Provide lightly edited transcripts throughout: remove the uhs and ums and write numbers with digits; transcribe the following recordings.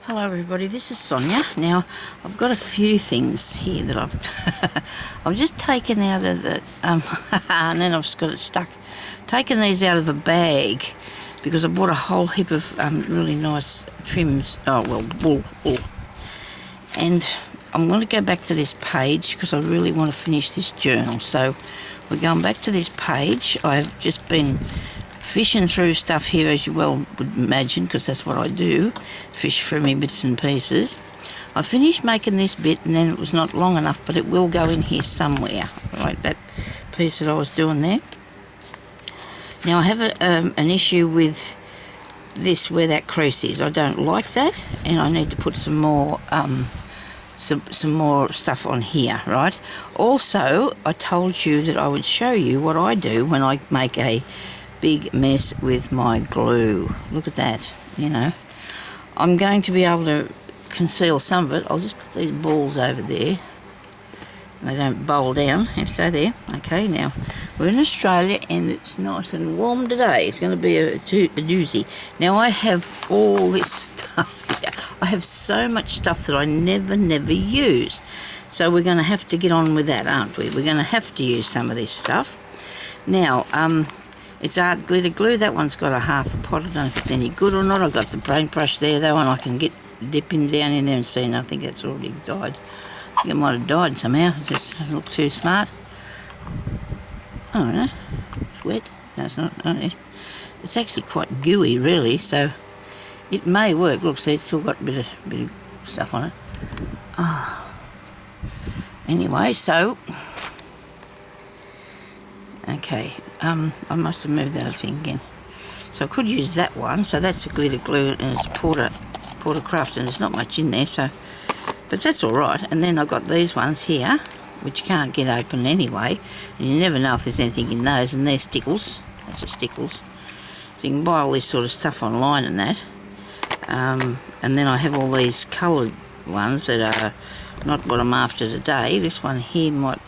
Hello everybody, this is Sonia. Now I've got a few things here that I've just taken out of the and then I've just got it stuck. Taken these out of a bag because I bought a whole heap of really nice trims, wool. And I'm going to go back to this page because I really want to finish this journal. So we're going back to this page. I've just been fishing through stuff here, as you well would imagine, because that's what I do, fish through me bits and pieces. I finished making this bit and then it was not long enough, but it will go in here somewhere, right, that piece that I was doing there. Now I have an issue with this, where that crease is. I don't like that, and I need to put some more some more stuff on here, right? Also, I told you that I would show you what I do when I make a big mess with my glue. Look at that, you know. I'm going to be able to conceal some of it. I'll just put these balls over there. They don't bowl down and stay there. Okay, now we're in Australia and it's nice and warm today. It's going to be a doozy. Now I have all this stuff here. I have so much stuff that I never use. So we're going to have to get on with that, aren't we? We're going to have to use some of this stuff. Now, it's art glitter glue. That one's got a half a pot. I don't know if it's any good or not. I've got the paintbrush there, that one I can dip in down in there and see, and I think it's already died. I think it might have died somehow. It just doesn't look too smart. I don't know. It's wet. No, it's not. Oh, yeah. It's actually quite gooey, really, so it may work. Look, see, it's still got a bit of stuff on it. Oh. Anyway, so okay, I must have moved that thing again. So I could use that one. So that's a glitter glue, and it's Porter Craft, and there's not much in there, so, but that's all right. And then I've got these ones here, which you can't get open anyway, and you never know if there's anything in those, and they're stickles. That's a stickles. So you can buy all this sort of stuff online and that. And then I have all these coloured ones that are not what I'm after today. This one here might,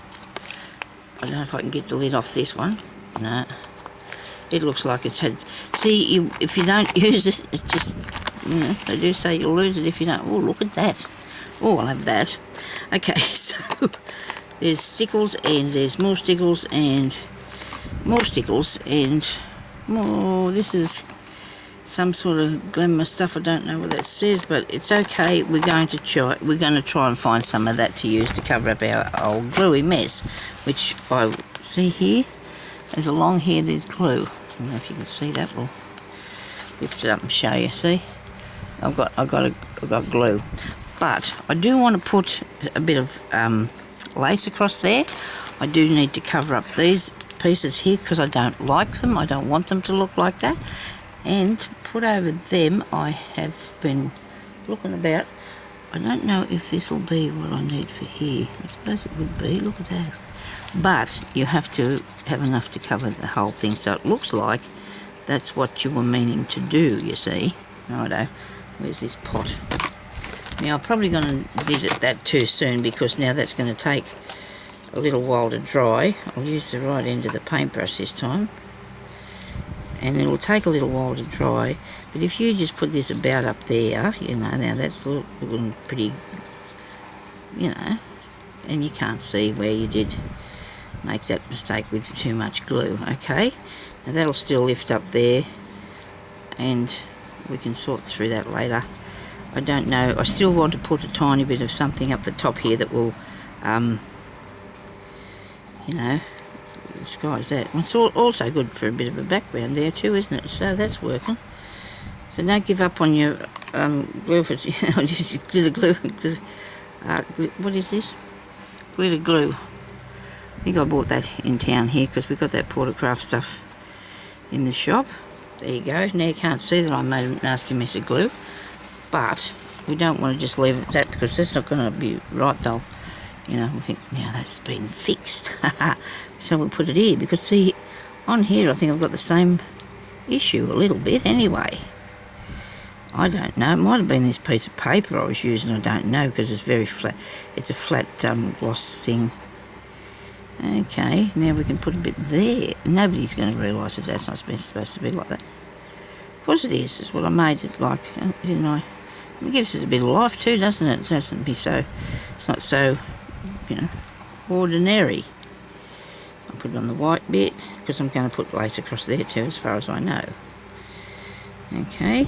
I don't know if I can get the lid off this one. No. It looks like it's had... See, if you don't use it, it's just... You know, they do say you'll lose it if you don't... Oh, look at that. Oh, I'll have that. Okay, so there's stickles, and there's more stickles, and more stickles, and more... This is some sort of glamour stuff. I don't know what that says, but it's okay. We're going to try and find some of that to use to cover up our old gluey mess, which I see here. There's along here, there's glue. I don't know if you can see that. We'll lift it up and show you. See, I've got glue, but I do want to put a bit of lace across there. I do need to cover up these pieces here because I don't like them. I don't want them to look like that. And put over them, I have been looking about. I don't know if this will be what I need for here. I suppose it would be. Look at that. But you have to have enough to cover the whole thing, so it looks like that's what you were meaning to do, you see. Righto. Where's this pot? Now I'm probably going to visit that too soon, because now that's going to take a little while to dry. I'll use the right end of the paintbrush this time. And it'll take a little while to dry, but if you just put this about up there, you know, now that's looking pretty, you know, and you can't see where you did make that mistake with too much glue. Okay, now that'll still lift up there, and we can sort through that later. I don't know, I still want to put a tiny bit of something up the top here that will, you know, disguise that. It's also good for a bit of a background there too, isn't it? So that's working. So don't give up on your glue if it's, you know, just glitter glue. What is this? Glitter glue. I think I bought that in town here because we've got that Porter Craft stuff in the shop. There you go. Now you can't see that I made a nasty mess of glue, but we don't want to just leave it at that, because that's not going to be right. They'll, you know, we think, now that's been fixed. So we'll put it here, because see, on here I think I've got the same issue a little bit anyway. I don't know, it might have been this piece of paper I was using, I don't know, because it's very flat. It's a flat gloss thing. Okay, now we can put a bit there. Nobody's going to realise that that's not supposed to be like that. Of course it is, it's what I made it like, didn't I? It gives it a bit of life too, doesn't it? It doesn't be so, it's not so, you know, ordinary. I'll put it on the white bit, because I'm going to put lace across there too, as far as I know. Okay.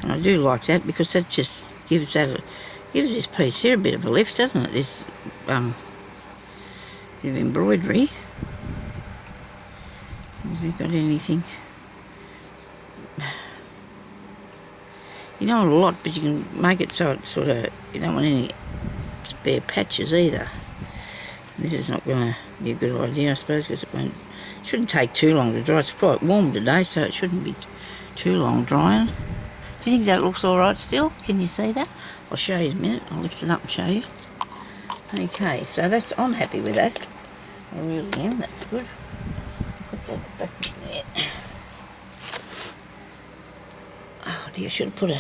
And I do like that, because that just gives this piece here a bit of a lift, doesn't it? This bit of embroidery. Has it got anything? You don't want a lot, but you can make it so it sort of, you don't want any spare patches either. This is not going to be a good idea, I suppose, because it shouldn't take too long to dry. It's quite warm today, so it shouldn't be too long drying. Do you think that looks all right still? Can you see that? I'll show you in a minute. I'll lift it up and show you. Okay, so I'm happy with that. I really am. That's good. Put that back in there. Oh dear, I should have put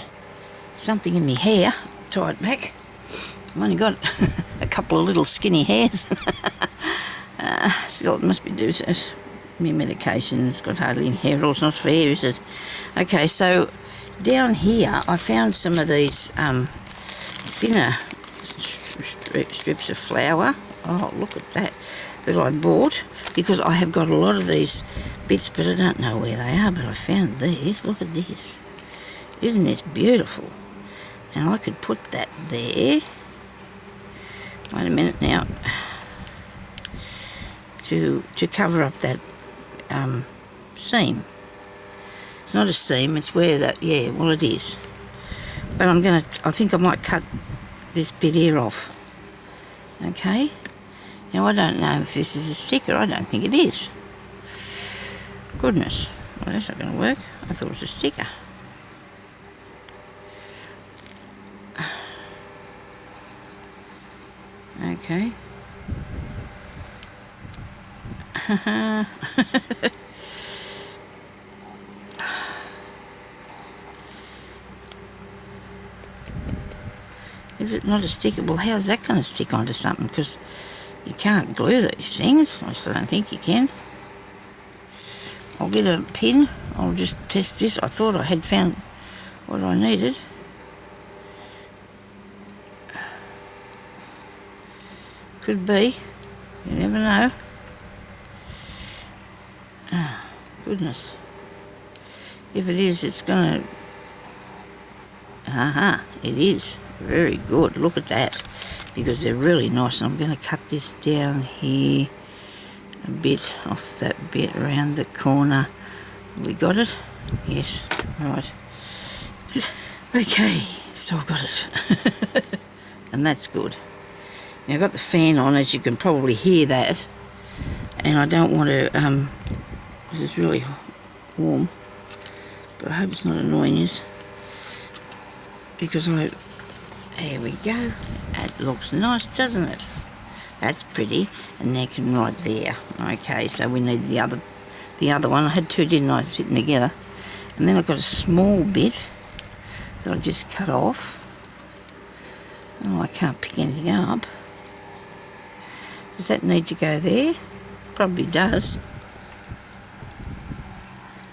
something in my hair, tie it back. I've only got a couple of little skinny hairs. Still, it must be due to my medication. It's got hardly any hair at all. It's not fair, is it? Okay, so down here I found some of these thinner strips of flour. Oh, look at that I bought, because I have got a lot of these bits, but I don't know where they are, but I found these. Look at this. Isn't this beautiful? And I could put that there. Wait a minute now. To cover up that seam. It's not a seam, it's where that, yeah, well it is. But I think I might cut this bit here off. Okay? Now I don't know if this is a sticker, I don't think it is. Goodness, well that's not going to work. I thought it was a sticker. Okay. Is it not a sticker? Well, how's that going to stick onto something? Because you can't glue these things. I still don't think you can. I'll get a pin. I'll just test this. I thought I had found what I needed. Could be. You never know. Oh, goodness. If it is, it's going to... Aha, it is. Very good. Look at that. Because they're really nice. And I'm going to cut this down here a bit, off that bit around the corner. We got it? Yes. Right. Okay, so I've got it. And that's good. Now I've got the fan on, as you can probably hear that. And I don't want to, because it's really warm. But I hope it's not annoying you. Because there we go. That looks nice, doesn't it? That's pretty. And neck and right there. Okay, so we need the other one. I had two, didn't I, sitting together. And then I've got a small bit that I just cut off. Oh, I can't pick anything up. Does that need to go there? Probably does.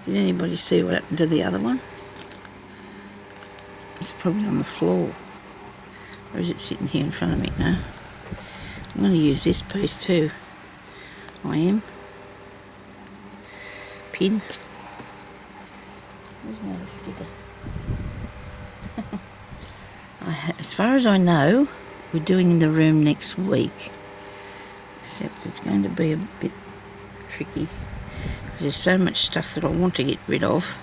Did anybody see what happened to the other one? It's probably on the floor. Or is it sitting here in front of me? No. I'm going to use this piece too. I am. Pin. There's another sticker. As far as I know, we're doing the room next week. Except it's going to be a bit tricky. Because there's so much stuff that I want to get rid of.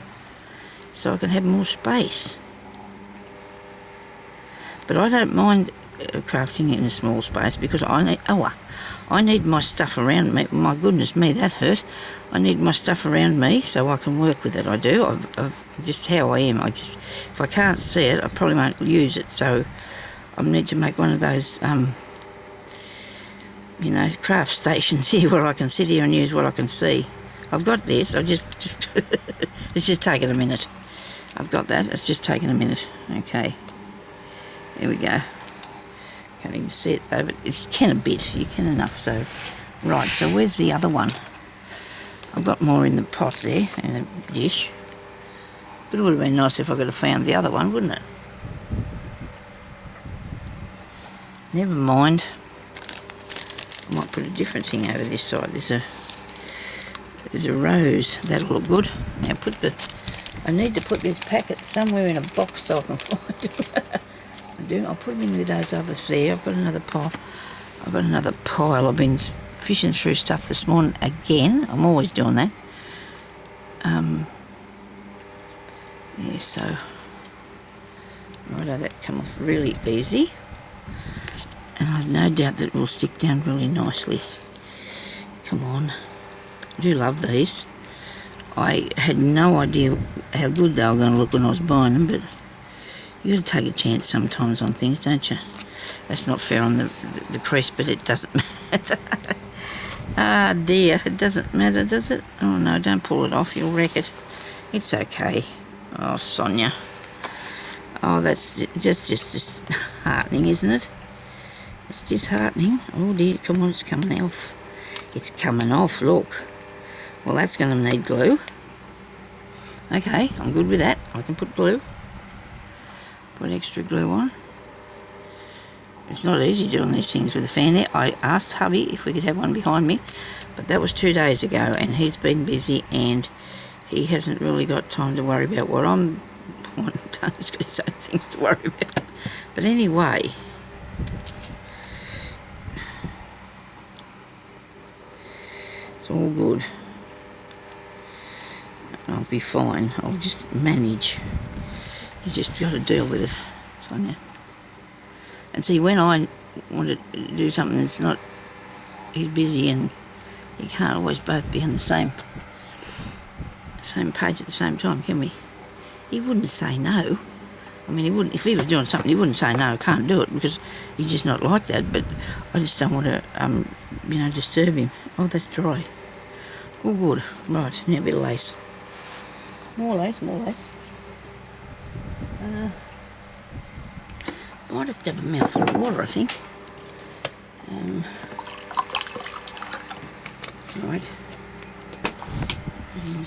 So I can have more space. But I don't mind crafting in a small space, because I need my stuff around me. My goodness me, that hurt. I need my stuff around me so I can work with it. I do. I've just how I am. If I can't see it, I probably won't use it. So I need to make one of those, craft stations here where I can sit here and use what I can see. I've got this. I just it's just taken a minute. I've got that. It's just taken a minute. Okay. There we go. Can't even see it though, but if you can a bit, you can enough. So, right, so where's the other one? I've got more in the pot there, in the dish. But it would have been nice if I could have found the other one, wouldn't it? Never mind. I might put a different thing over this side. There's a rose. That'll look good. Now I need to put this packet somewhere in a box so I can find it. I'll put them in with those others there. I've got another pile. I've been fishing through stuff this morning again. I'm always doing that. Yeah, so righto, that come off really easy. And I've no doubt that it will stick down really nicely. Come on. I do love these. I had no idea how good they were going to look when I was buying them, but you got to take a chance sometimes on things, don't you? That's not fair on the crease, but it doesn't matter. Ah dear, it doesn't matter, does it? Oh no, don't pull it off, you'll wreck it. It's okay. Oh, Sonya. Oh, that's just disheartening, isn't it? It's disheartening. Oh dear, come on, it's coming off. It's coming off, look. Well, that's going to need glue. Okay, I'm good with that. I can put glue. Put extra glue on. It's not easy doing these things with a fan there. I asked hubby if we could have one behind me, but that was 2 days ago, and he's been busy, and he hasn't really got time to worry about what I'm done. He's got his own things to worry about. But anyway, it's all good. I'll be fine. I'll just manage. You just got to deal with it, Sonya. And see, when I want to do something that's not, he's busy, and you can't always both be on the same page at the same time, can we? He wouldn't say no. I mean, he wouldn't. If he was doing something, he wouldn't say no. I can't do it, because he's just not like that. But I just don't want to, disturb him. Oh, that's dry. All good. Right, now a bit of lace. More lace. Might have to have a mouthful of water, I think. Right. And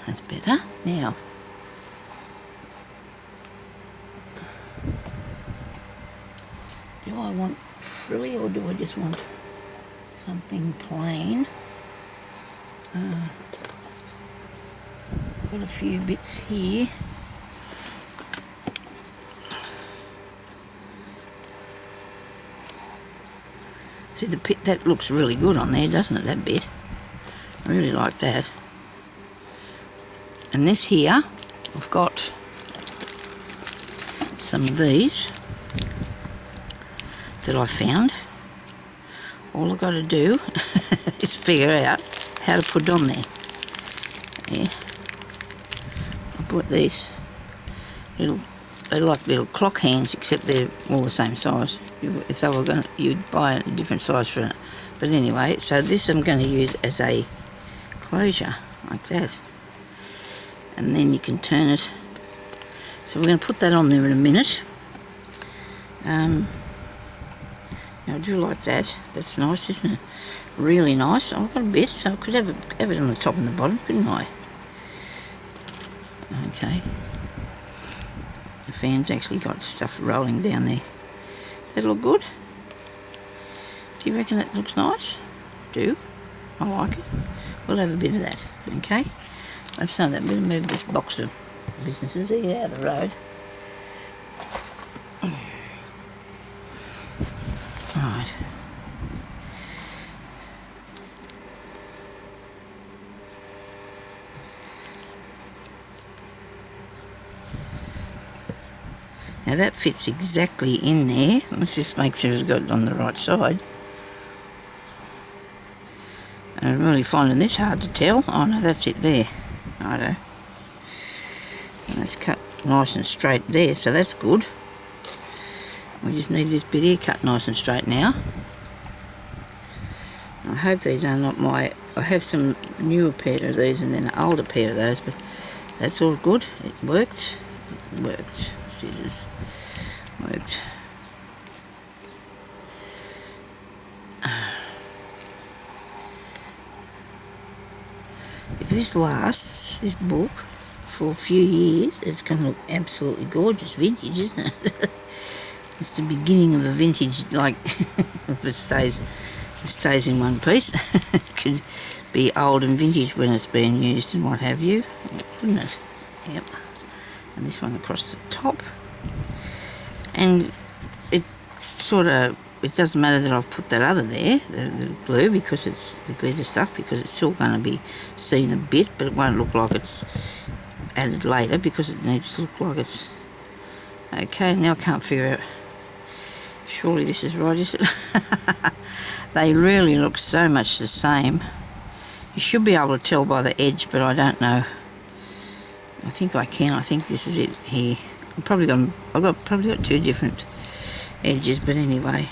that's better. Now, do I want frilly, or do I just want something plain? Got a few bits here. See, that looks really good on there, doesn't it, that bit? I really like that. And this here, I've got some of these that I found. All I've got to do is figure out how to put it on there. Yeah. I bought these they're like little clock hands, except they're all the same size. If they were you'd buy a different size for it. But anyway, so this I'm going to use as a closure, like that. And then you can turn it. So we're going to put that on there in a minute. Now I do like that. That's nice, isn't it? Really nice. I've got a bit, so I could have it on the top and the bottom, couldn't I? Okay. The fan's actually got stuff rolling down there. That look good? Do you reckon that looks nice? Do. I like it. We'll have a bit of that, okay? I'll have some of that. We'll move this box of businesses here out of the road. Right. Now that fits exactly in there. Let's just make sure it's got it on the right side. And I'm really finding this hard to tell. Oh no, that's it there. Righto. And that's cut nice and straight there, so that's good. We just need this bit here cut nice and straight now. I hope these are not I have some newer pair of these and then an older pair of those, but that's all good. It worked. It worked. Scissors. Worked. this lasts, this book, for a few years. It's going to look absolutely gorgeous, vintage, isn't it? It's the beginning of a vintage, like, if it stays in one piece. It could be old and vintage when it's being used and what have you, couldn't it? Yep. And this one across the top. And it doesn't matter that I've put that other there, the glue, because it's the glitter stuff, because it's still going to be seen a bit, but it won't look like it's added later, because it needs to look like it's okay. Now I can't figure out, surely this is right, is it? They really look so much the same. You should be able to tell by the edge, but I don't know. I think I can. I think this is it here. I've probably got two different edges, but anyway.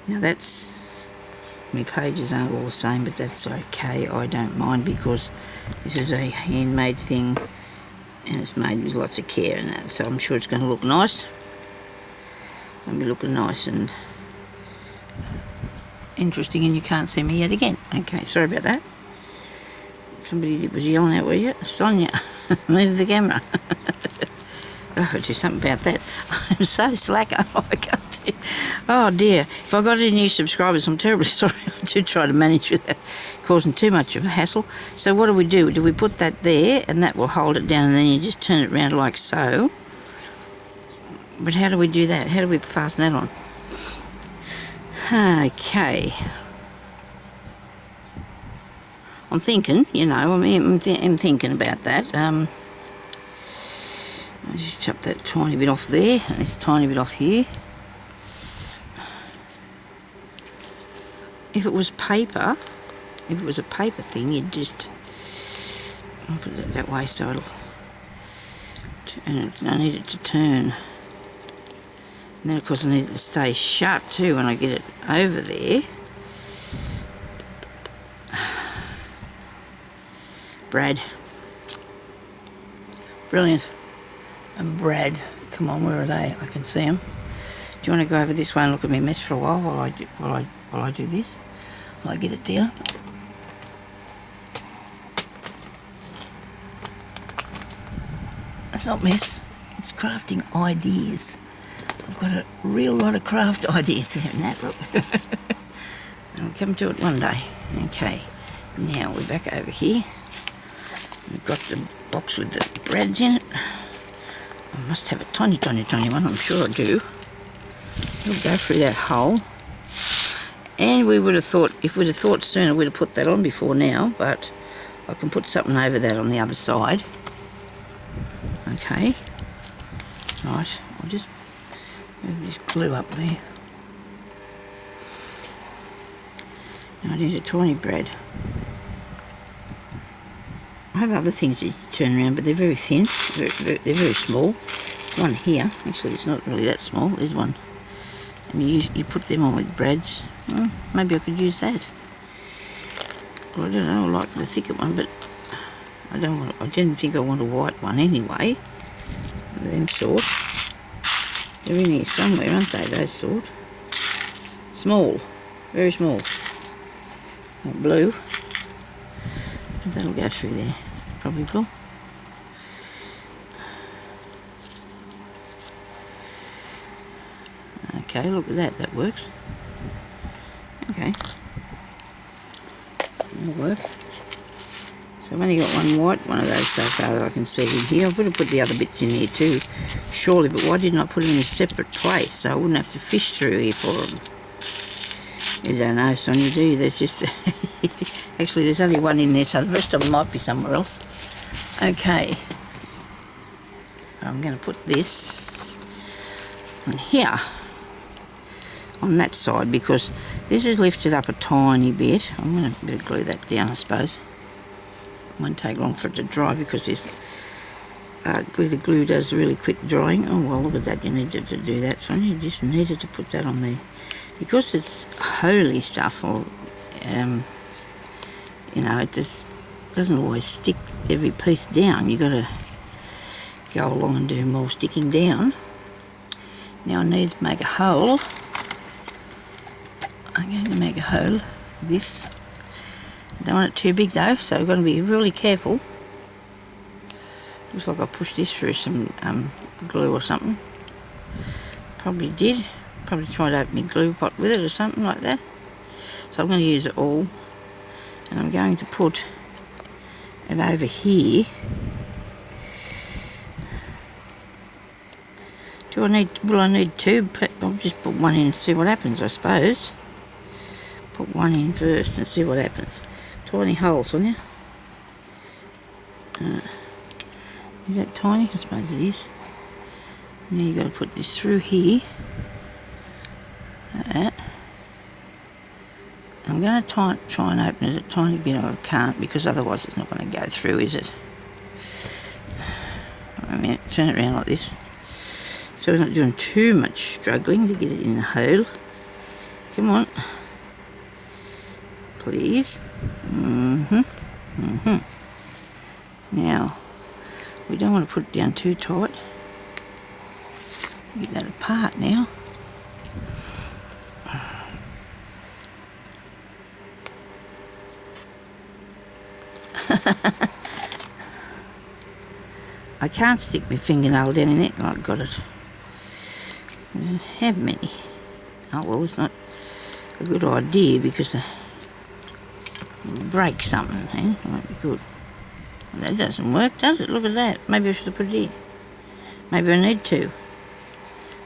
Now that's, my pages aren't all the same, but that's okay. I don't mind, because this is a handmade thing and it's made with lots of care and that, so I'm sure it's going to look nice. Going to be looking nice and interesting, and you can't see me yet again. Okay, sorry about that. Somebody was yelling out, were you? Sonya, move the camera. Oh, I'll do something about that. I'm so slack. I can't do. Oh dear. If I got any new subscribers, I'm terribly sorry. I do try to manage without causing too much of a hassle. So what do? Do we put that there, and that will hold it down, and then you just turn it around like so? But how do we do that? How do we fasten that on? Okay. I'm thinking, you know, I'm thinking about that. I just chop that tiny bit off there, and this tiny bit off here. If it was paper, if it was a paper thing, you'd just, I'll put it that way so it'll, and I need it to turn. And then of course I need it to stay shut too when I get it over there. Brad. Brilliant. And Brad. Come on, where are they? I can see them. Do you want to go over this way and look at me mess for a while while I do this? While I get it down. It's not mess. It's crafting ideas. I've got a real lot of craft ideas there in that, look. I'll come to it one day. Okay, now we're back over here. We've got the box with the brads in it. I must have a tiny, tiny, tiny one, I'm sure I do. It'll go through that hole. And we would have thought, if we'd have thought sooner, we'd have put that on before now, but I can put something over that on the other side. Okay. Right, I'll just move this glue up there. Now I need a tiny brad. I have other things that you turn around, but they're very thin. They're very small. There's one here. Actually, it's not really that small. There's one. And you put them on with brads. Well, maybe I could use that. Well, I don't know. I like the thicker one, but I didn't think I want a white one anyway. Them sort. They're in here somewhere, aren't they? Those sort. Small. Very small. Not blue. But that'll go through there. Probably will. Okay, look at that. That works. Okay. That'll work. So I've only got one of those so far that I can see in here. I would have put the other bits in here too, surely, but why didn't I put them in a separate place so I wouldn't have to fish through here for them? You don't know, Sonya, do you? There's just... Actually, there's only one in there, so the rest of them might be somewhere else. Okay. So I'm going to put this on here, on that side, because this is lifted up a tiny bit. I'm going to glue that down, I suppose. It won't take long for it to dry because this glitter glue does really quick drying. Oh, well, look at that. You needed to do that, so you just needed to put that on there. Because it's holy stuff, or, you know, it just doesn't always stick every piece down. You've got to go along and do more sticking down. Now I need to make a hole. I'm going to make a hole with this. Don't want it too big though, so we've got to be really careful. Looks like I pushed this through some glue or something. Probably did. Probably tried to open my glue pot with it or something like that. So I'm going to use it all. And I'm going to put it over here. Will I need two? I'll just put one in and see what happens, I suppose. Put one in first and see what happens. Tiny hole, Sonya. Is that tiny? I suppose it is. Now you've got to put this through here. Like that. I'm going to try and open it a tiny bit. I can't because otherwise it's not going to go through, is it? I mean, turn it around like this. So we're not doing too much struggling to get it in the hole. Come on. Please. Now, we don't want to put it down too tight. Get that apart now. I can't stick my fingernail down in it. Oh, I got it. I don't have many. Oh well, it's not a good idea because it'll break something. Eh? It won't be good. Well, that doesn't work, does it? Look at that. Maybe I should have put it in. Maybe I need to.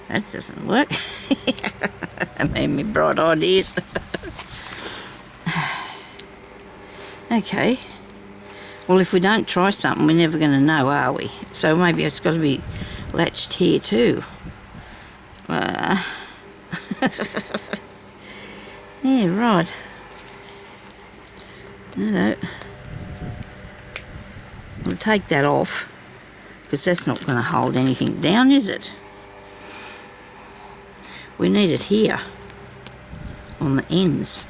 That doesn't work. I made me bright ideas. Okay. Well, if we don't try something, we're never going to know, are we? So maybe it's got to be latched here too. Yeah, right. No. We'll take that off because that's not going to hold anything down, is it? We need it here on the ends,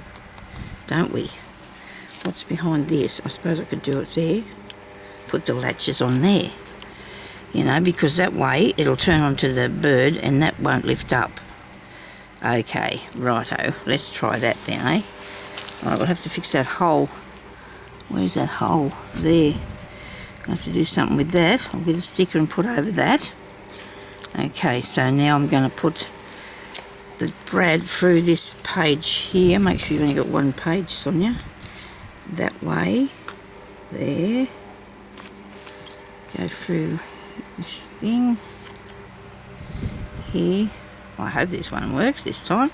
don't we? What's behind this? I suppose I could do it there. Put the latches on there. You know, because that way it'll turn onto the bird and that won't lift up. Okay, righto. Let's try that then, eh? Alright, we'll have to fix that hole. Where's that hole? There. I'll have to do something with that. I'll get a sticker and put over that. Okay, so now I'm going to put the brad through this page here. Make sure you've only got one page, Sonya. That way. There. Go through this thing here. Well, I hope this one works this time.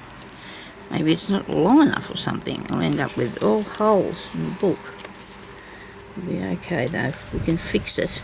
Maybe it's not long enough or something. I'll end up with all holes in the book. It'll be okay though. We can fix it.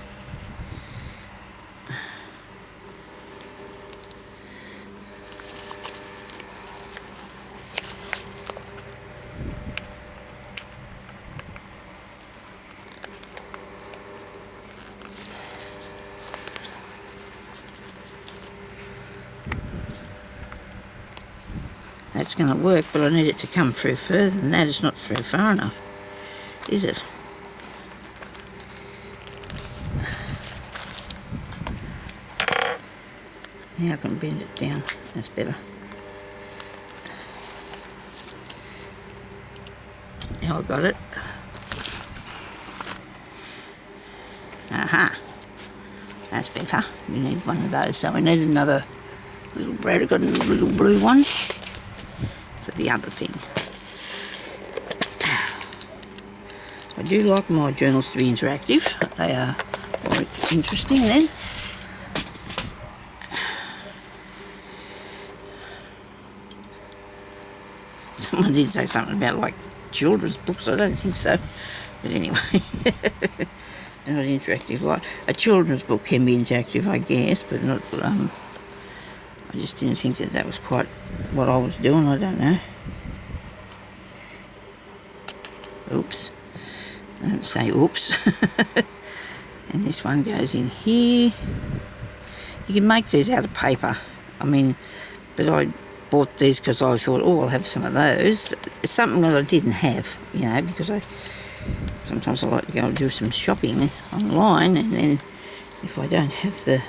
That's going to work, but I need it to come through further than that. It's not through far enough, is it? Now I can bend it down. That's better. Now I've got it. Aha. That's better. We need one of those. So we need another little brad. I've got a little blue one for the other thing. I do like my journals to be interactive. They are quite interesting then. Someone did say something about like children's books. I don't think so. But anyway, they're not interactive. Like a children's book can be interactive, I guess, but not. I just didn't think that that was quite what I was doing. I don't know. Oops. I don't say oops. And this one goes in here. You can make these out of paper. I mean, but I bought these because I thought, oh, I'll have some of those. It's something that I didn't have, you know, because sometimes I like to go and do some shopping online, and then if I don't have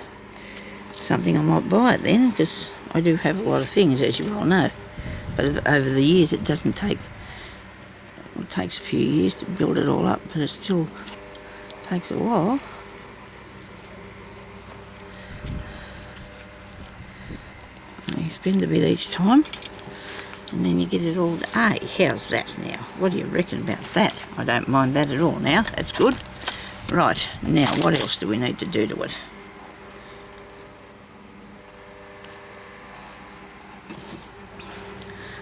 something, I might buy it then, because I do have a lot of things, as you well know. But over the years, it doesn't take takes a few years to build it all up, but it still takes a while. You spend a bit each time, and then you get it all. Hey, how's that now? What do you reckon about that? I don't mind that at all now. That's good. Right, now what else do we need to do to it?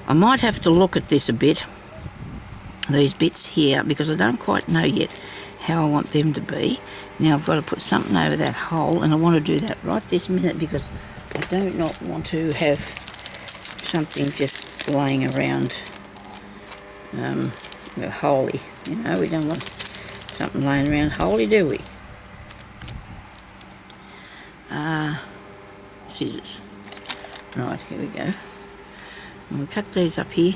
I might have to look at this a bit, these bits here, because I don't quite know yet how I want them to be. Now I've got to put something over that hole, and I want to do that right this minute because I do not want to have something just laying around wholly. You know, we don't want something laying around wholly, do we? Scissors. Right, here we go. We'll cut these up here.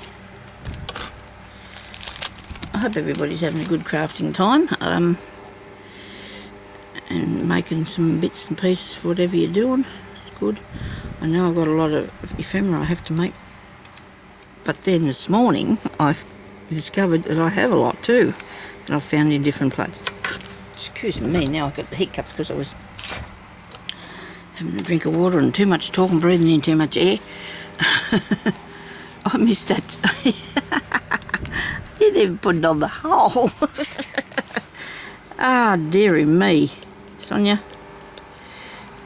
I hope everybody's having a good crafting time and making some bits and pieces for whatever you're doing. It's good. I know I've got a lot of ephemera I have to make, but then this morning I've discovered that I have a lot too that I've found in different places. Excuse me, now I've got the hiccups because I was having a drink of water and too much talk and breathing in too much air. I missed that. I didn't even put it on the hole. Ah, dearie me. Sonya,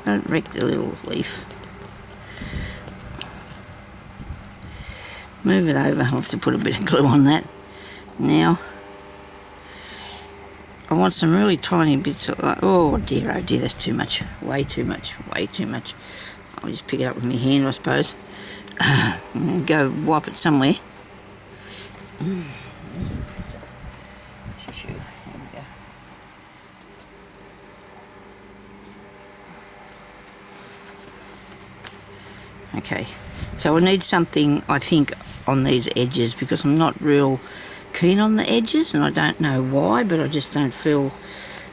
don't wreck the little leaf. Move it over. I'll have to put a bit of glue on that. Now, I want some really tiny bits of, oh dear, that's too much. Way too much, way too much. I'll just pick it up with my hand, I suppose. I'm going to go wipe it somewhere. Tissue. Here we go. Okay, so I need something, I think, on these edges because I'm not real keen on the edges, and I don't know why, but I just don't feel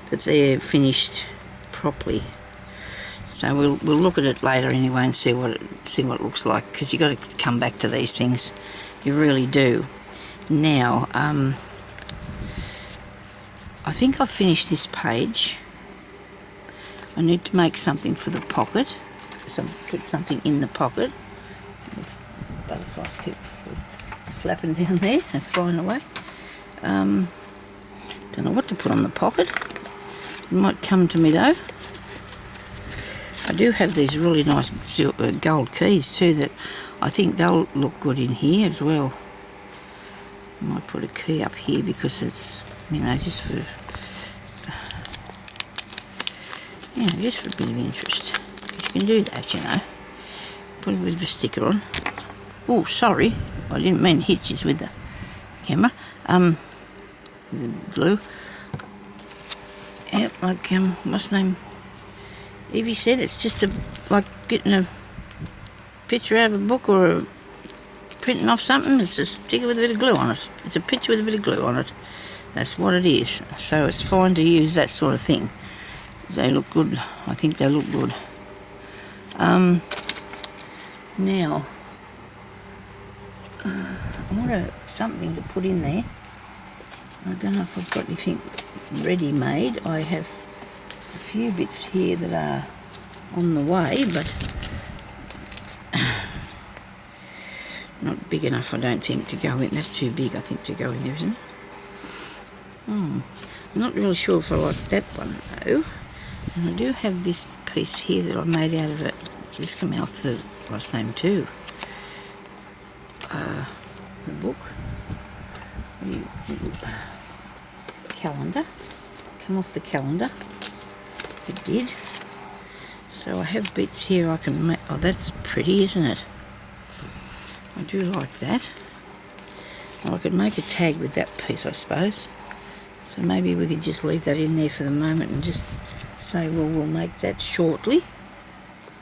that they're finished properly. So we'll look at it later anyway and see what it looks like, because you got to come back to these things, you really do. Now I think I've finished this page. I need to make something for the pocket, put something in the pocket. Butterflies keep flapping down there and flying away. Don't know what to put on the pocket. It might come to me though. I do have these really nice gold keys too that I think they'll look good in here as well. I might put a key up here because it's, you know, just for a bit of interest. You can do that, you know. Put it with the sticker on. Oh, sorry, I didn't mean hitches with the camera. With the glue. Yeah, like what's the name? Evie said it's just like getting a picture out of a book or printing off something. It's a sticker with a bit of glue on it. It's a picture with a bit of glue on it. That's what it is. So it's fine to use that sort of thing. They look good. I think they look good. Now, I want something to put in there. I don't know if I've got anything ready-made. I have a few bits here that are on the way, but not big enough, I don't think, to go in. That's too big, I think, to go in there, isn't it? I'm not really sure if I like that one, though. And I do have this piece here that I made out of it. This came off the, what's the name, too? The book. Calendar. Come off the calendar. It did. So I have bits here I can make. Oh, that's pretty, isn't it? I do like that. Well, I could make a tag with that piece, I suppose. So maybe we could just leave that in there for the moment and just say, well, we'll make that shortly.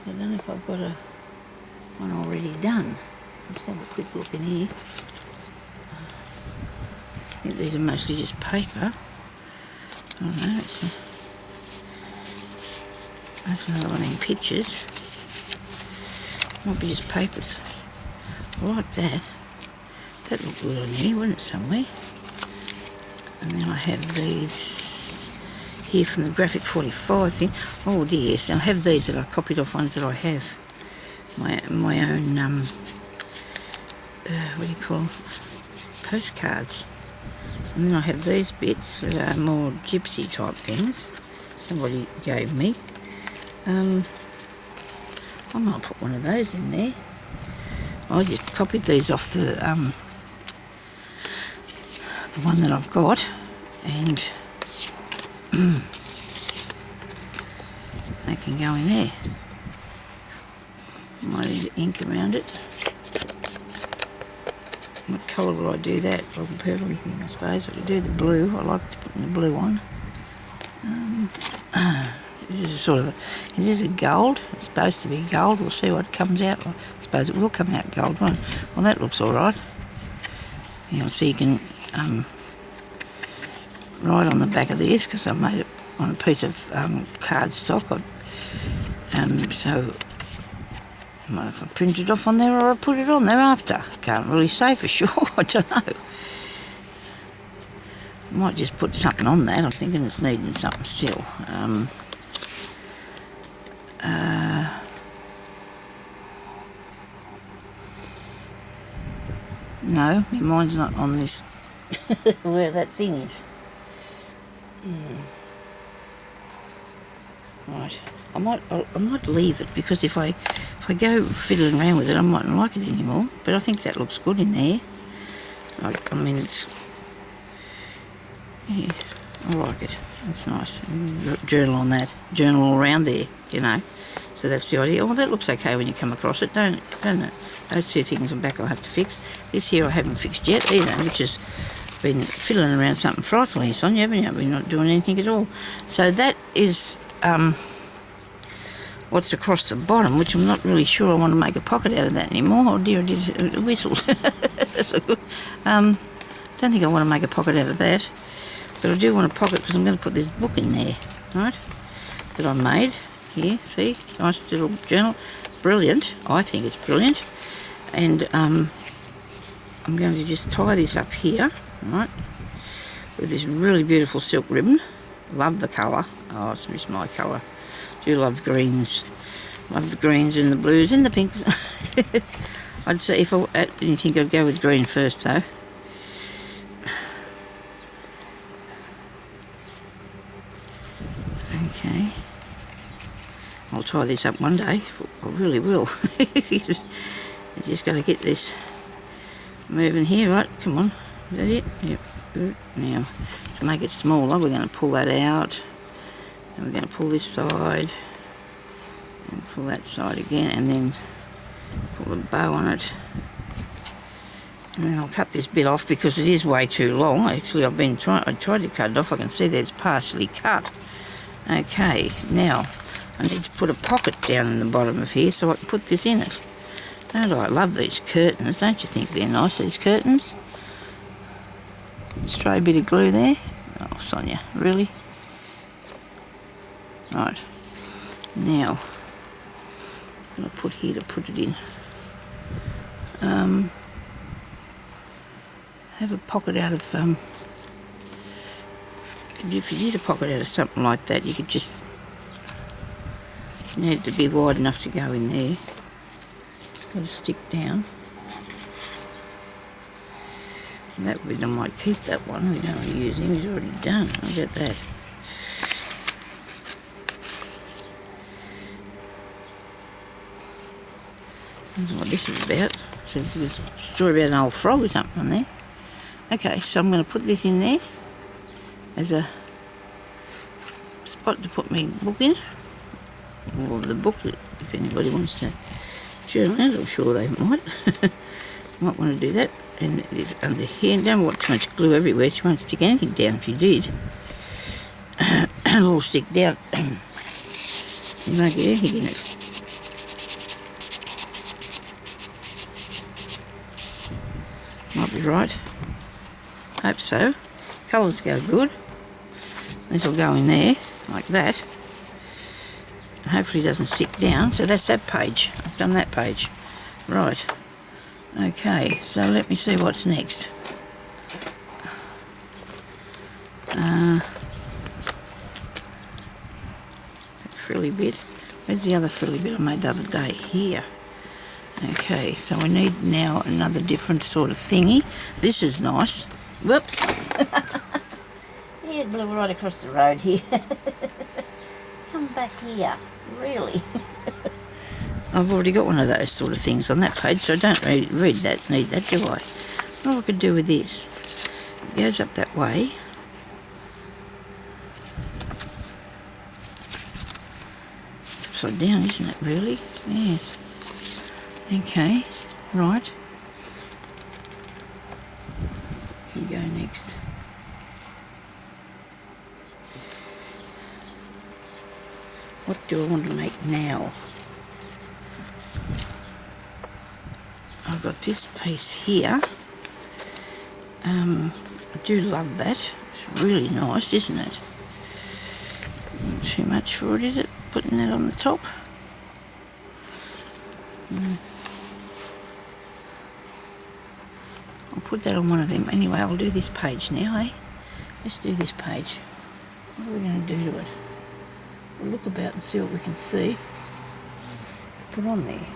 I don't know if I've got one already done. Let's have a quick look in here. I think these are mostly just paper. I don't know, that's another one in pictures. Might be just papers. I like that. That looked good on here, wouldn't it, somewhere? And then I have these here from the Graphic 45 thing. Oh dear, yes, I have these that I copied off ones that I have. My own, what do you call them? Postcards. And then I have these bits that are more gypsy type things somebody gave me. I might put one of those in there. I just copied these off the one that I've got, and they can go in there. Might need ink around it. What colour would I do that? Like a purpley thing, I suppose. I could do the blue. I like to put the blue on. This is a sort of is this a gold? It's supposed to be gold. We'll see what comes out. I suppose it will come out gold, won't it? Well, that looks all right. You know, so you can write on the back of this, because I made it on a piece of cardstock. So I don't know if I print it off on there or I put it on there after. Can't really say for sure. I don't know. I might just put something on that. I'm thinking it's needing something still. No, my mind's not on this. Where that thing is. Right. I might leave it, because if I go fiddling around with it, I mightn't like it anymore. But I think that looks good in there. I mean, it's, yeah, I like it. It's nice. Journal on that. Journal all around there, you know. So that's the idea. Oh, that looks okay when you come across it, don't it? Those two things on the back I'll have to fix. This here I haven't fixed yet either, which has been fiddling around something frightfully, Sonya, haven't you? We're not doing anything at all. So that is what's across the bottom, which I'm not really sure I want to make a pocket out of that anymore. Oh dear, I did whistled. That's not good. Don't think I want to make a pocket out of that, but I do want a pocket because I'm going to put this book in there, right, that I made. Here, see, nice little journal. Brilliant. I think it's brilliant. And I'm going to just tie this up here, right, with this really beautiful silk ribbon. Love the colour. Oh, it's just my colour. Do love greens. Love the greens and the blues and the pinks. I'd say if I had anything, I'd go with green first, though. Okay. I'll tie this up one day. I really will. I just got to get this moving here, right? Come on. Is that it? Yep. Good. Now, to make it smaller, we're going to pull that out. And we're going to pull this side. And pull that side again. And then pull the bow on it. And then I'll cut this bit off because it is way too long. Actually, I tried to cut it off. I can see that it's partially cut. Okay, now I need to put a pocket down in the bottom of here so I can put this in it. Don't I love these curtains? Don't you think they're nice, these curtains? Stray bit of glue there. Oh, Sonya, really? Right. Now, I'm going to put here to put it in. Have a pocket out of... if you did a pocket out of something like that, you could just... You need it to be wide enough to go in there. It's got to stick down. And that bit I might keep that one. We don't want to use him, he's already done. I'll get that. I don't know what this is about. So this is a story about an old frog or something on there. Okay, so I'm going to put this in there as a spot to put my book in. Or the booklet, if anybody wants to journal it. I'm sure they might. Might want to do that. And it is under here. And don't want too much glue everywhere. You won't stick anything down if you did. It'll all stick down. You won't get anything in it. Might be right. Hope so. Colours go good. This will go in there, like that. Hopefully it doesn't stick down. So that's that page. I've done that page. Right. Okay, so let me see what's next. That frilly bit. Where's the other frilly bit I made the other day? Here. Okay, so we need now another different sort of thingy. This is nice. Whoops. Yeah, it blew right across the road here. Come back here. Really? I've already got one of those sort of things on that page, so I don't need that, do I? What I could do with this? It goes up that way. It's upside down, isn't it, really? Yes. Okay, right. Here you go next. What do I want to make now? I've got this piece here. I do love that. It's really nice, isn't it? Not too much for it, is it? Putting that on the top. I'll put that on one of them. Anyway, I'll do this page now, eh? Let's do this page. What are we going to do to it? We'll look about and see what we can see to put on there.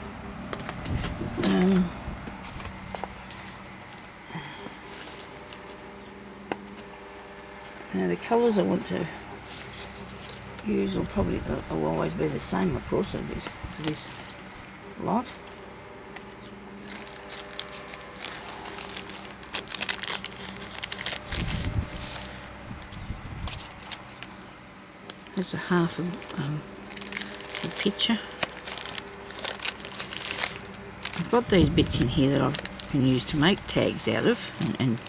Now the colours I want to use will always be the same, of course, of this lot. There's a half of the picture. I've got these bits in here that I can use to make tags out of and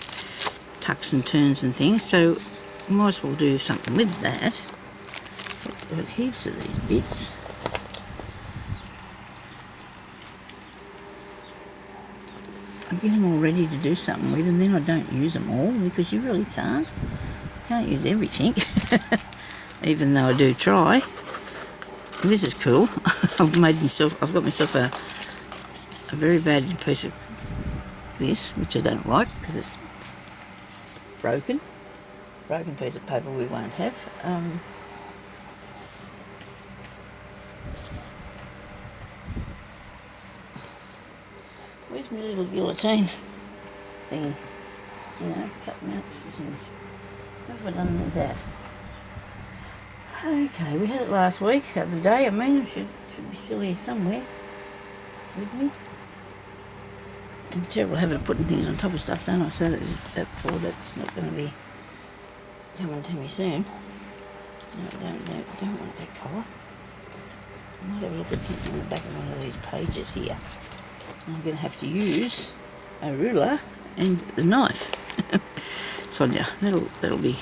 tucks and turns and things, so I might as well do something with that. I've got heaps of these bits. I get them all ready to do something with, and then I don't use them all because you really can't. You can't use everything, even though I do try. This is cool. I've got myself a very bad piece of this, which I don't like because it's broken piece of paper we won't have. Where's my little guillotine thing? You know, cutting out things. What have I done with that? Okay, we had it last week, the other day. I mean, it should be still here somewhere with me. I'm terrible habit of putting things on top of stuff, don't I? So that's not going to be coming to me soon. No, don't want that colour. I might have a look at something in the back of one of these pages here. I'm going to have to use a ruler and the knife. Sonya, that'll be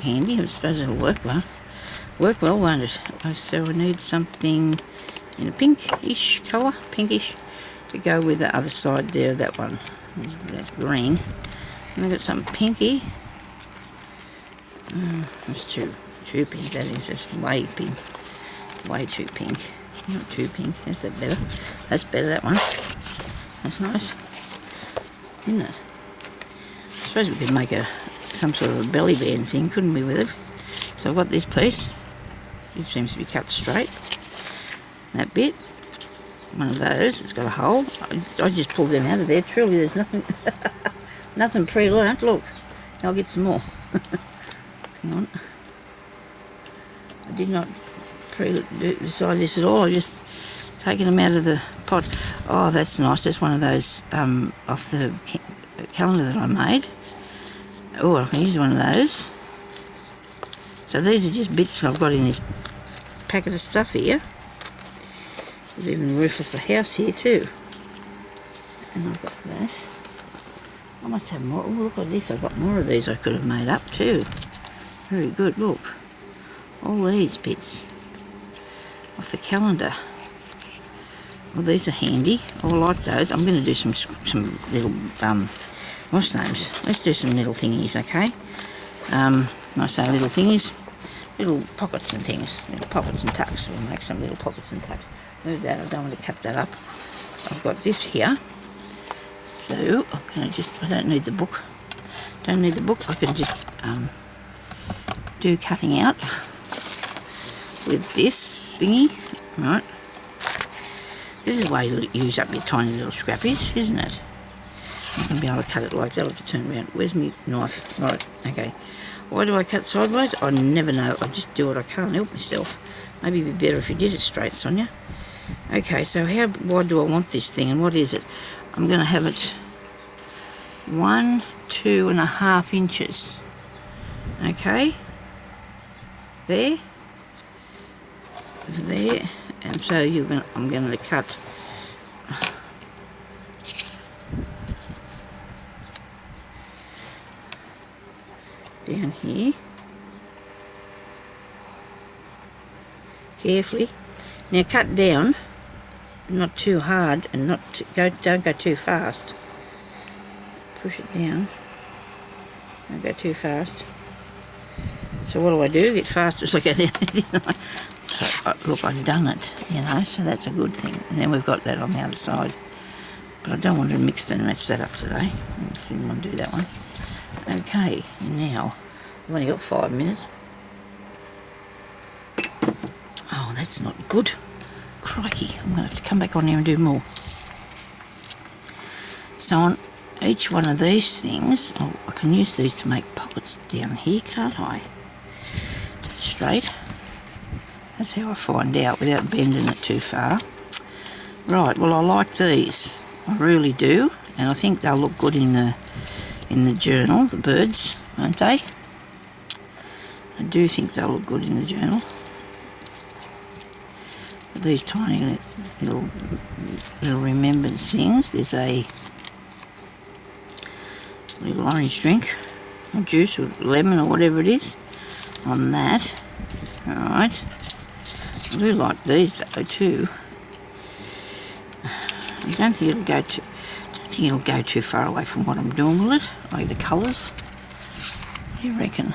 handy. I suppose it'll work well. Work well, won't it? So I need something in a pinkish colour, pinkish, to go with the other side there of that one. That's green. And I've got something pinky. That's too pink, that is. That's way pink. Way too pink. Not too pink. Is that better? That's better, that one. That's nice. Isn't it? I suppose we could make some sort of a belly band thing, couldn't we, with it? So I've got this piece. It seems to be cut straight. That bit. One of those. It's got a hole. I just pulled them out of there. Truly, there's nothing nothing pre-learnt. Look, I'll get some more. Hang on. I did not decide this at all. I just taken them out of the pot. Oh, that's nice. That's one of those off the calendar that I made. Oh, I can use one of those. So these are just bits I've got in this packet of stuff here. There's even the roof of the house here too. And I've got that. I must have more. Oh, look at this. I've got more of these I could have made up too. Very good. Look. All these bits off the calendar. Well, these are handy. I like those. I'm going to do some little, what's names? Let's do some little thingies, okay? When I say little thingies, little pockets and things. Little pockets and tucks. We'll make some little pockets and tucks. Move that. I don't want to cut that up. I've got this here. So I'm going to I don't need the book. Don't need the book. I can just do cutting out with this thingy. Right. This is the way you use up your tiny little scrappies, isn't it? I'm going to be able to cut it like that. I'll have to turn around. Where's my knife? Right, okay. Why do I cut sideways? I never know. I just do it. I can't help myself. Maybe it'd be better if you did it straight, Sonia. Okay, so how wide do I want this thing, and what is it? I'm going to have it 2.5 inches. Okay. There. There. And so I'm going to cut down here carefully. Now cut down, not too hard, and don't go too fast. Push it down. Don't go too fast. So what do? Get faster as I go down. So, look, I've done it, so that's a good thing. And then we've got that on the other side. But I don't want to mix and match that up today. I didn't want to do that one. Okay, now, I've only got 5 minutes. Oh, that's not good. Crikey, I'm going to have to come back on here and do more. So on each one of these things, I can use these to make pockets down here, can't I? Straight. That's how I find out without bending it too far. Right, well I like these. I really do. And I think they'll look good in the journal, the birds, won't they? I do think they'll look good in the journal. These tiny little remembrance things. There's a little orange drink, or juice, or lemon, or whatever it is, on that. Alright. I do like these though too. I don't think it'll go too far away from what I'm doing, will it? Like the colours. What do you reckon?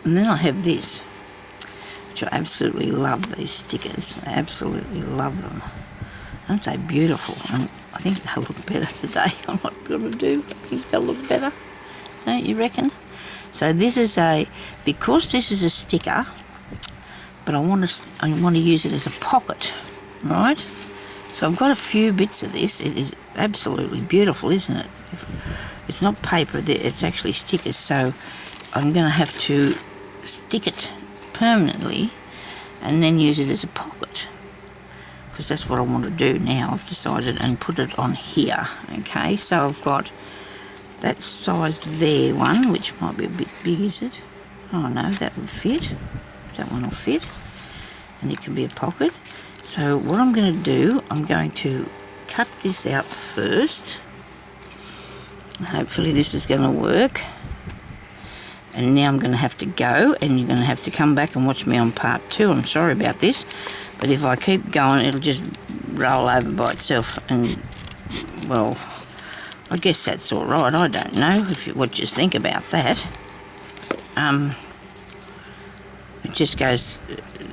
And then I have this, which I absolutely love, these stickers. I absolutely love them. Aren't they beautiful? And I think they'll look better today on what we're going to do. I think they'll look better. Don't you reckon? So this is because this is a sticker, but I want to use it as a pocket, right? So I've got a few bits of this. It is absolutely beautiful, isn't it? It's not paper, it's actually stickers, so I'm going to have to stick it permanently and then use it as a pocket, because that's what I want to do now. I've decided, and put it on here. Okay, so I've got that size there one, which might be a bit big, is it? Oh no, that would fit. That one will fit, and it can be a pocket. So what I'm going to do, I'm going to cut this out first. Hopefully this is going to work. And now I'm going to have to go, and you're going to have to come back and watch me on part 2. I'm sorry about this, but if I keep going, it'll just roll over by itself, and, well, I guess that's all right. I don't know what you think about that. It just goes,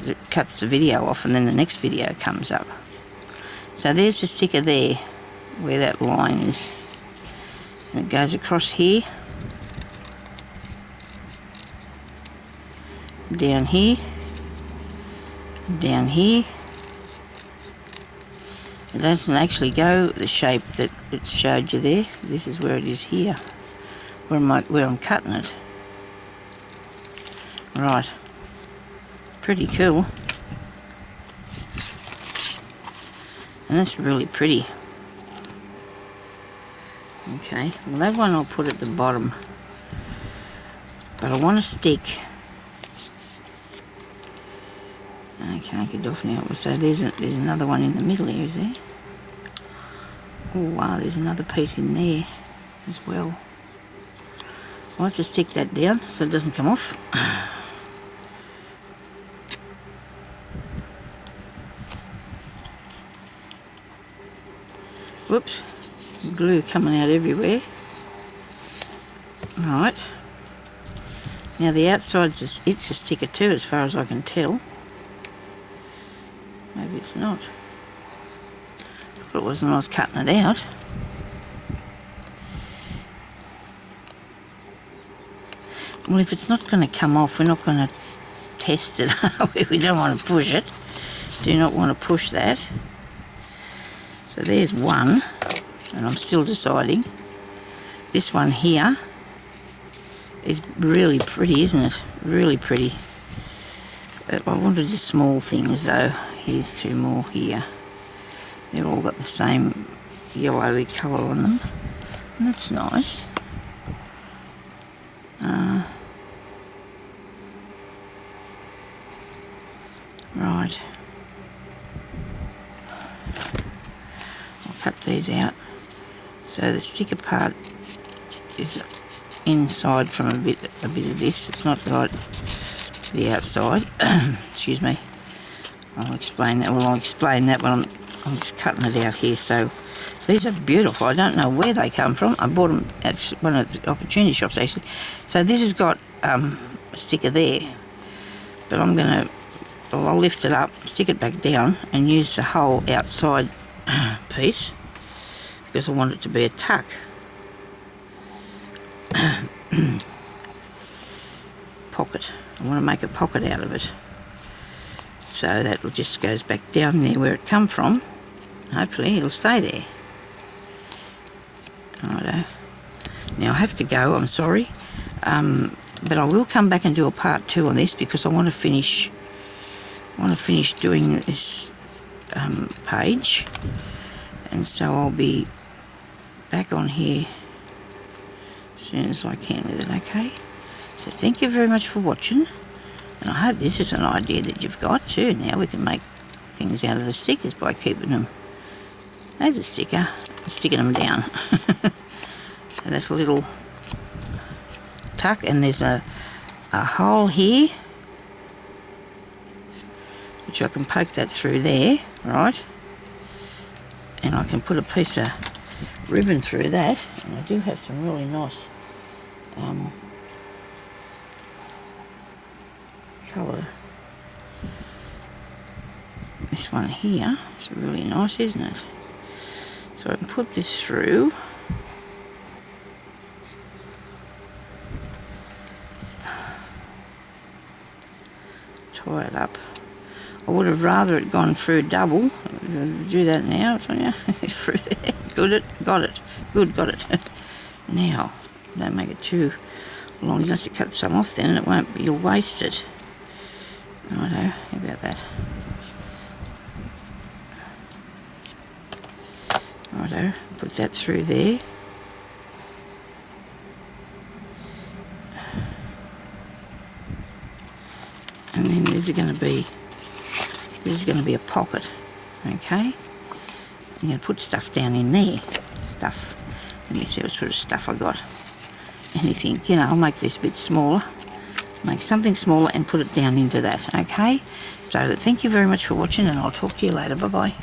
it cuts the video off, and then the next video comes up. So there's the sticker there, where that line is. And it goes across here, down here, down here. It doesn't actually go the shape that it showed you there. This is where it is here, where I'm cutting it. Right, pretty cool. And that's really pretty. Okay, well that one I'll put at the bottom, but I want to stick. I can't get off now. So there's another one in the middle here, is there? Oh wow, there's another piece in there as well. I'll have to stick that down so it doesn't come off. Whoops, glue coming out everywhere. Right. Now the outside's it's a sticker too, as far as I can tell. Maybe it's not. But it wasn't when I was cutting it out. Well, if it's not going to come off, we're not going to test it. We don't want to push it. Do not want to push that. So there's one, and I'm still deciding. This one here is really pretty, isn't it? Really pretty. But I wanted the small things though. Here's two more here. They've all got the same yellowy colour on them. And that's nice. Right. I'll cut these out. So the sticker part is inside from a bit of this. It's not right to the outside. Excuse me. I'll explain that. Well, I'll explain that when I'm just cutting it out here. So these are beautiful. I don't know where they come from. I bought them at one of the opportunity shops actually. So this has got a sticker there, but I'm gonna. Well, I'll lift it up, stick it back down, and use the whole outside piece because I want it to be a tuck. Pocket. I want to make a pocket out of it. So that just goes back down there where it come from. Hopefully it'll stay there. Righto. Now I have to go, I'm sorry. But I will come back and do a part 2 on this because I want to finish doing this page. And so I'll be back on here as soon as I can with it, okay? So thank you very much for watching, and I hope this is an idea that you've got too. Now we can make things out of the stickers by keeping them as a sticker and sticking them down. So that's a little tuck, and there's a hole here which I can poke that through there, right? And I can put a piece of ribbon through that, and I do have some really nice colour. This one here is really nice, isn't it? So I can put this through. Tie it up. I would have rather it gone through double. Do that now, Sonya. Through there. Good, got it. Good, got it. Now, don't make it too long. You'll have to cut some off then, and it won't be. You'll waste it. Righto. How about that? Righto. Put that through there. And then this is going to be a pocket, okay? I'm going to put stuff down in there. Stuff. Let me see what sort of stuff I got. Anything, you know, I'll make this a bit smaller. Make something smaller and put it down into that, okay? So thank you very much for watching, and I'll talk to you later. Bye-bye.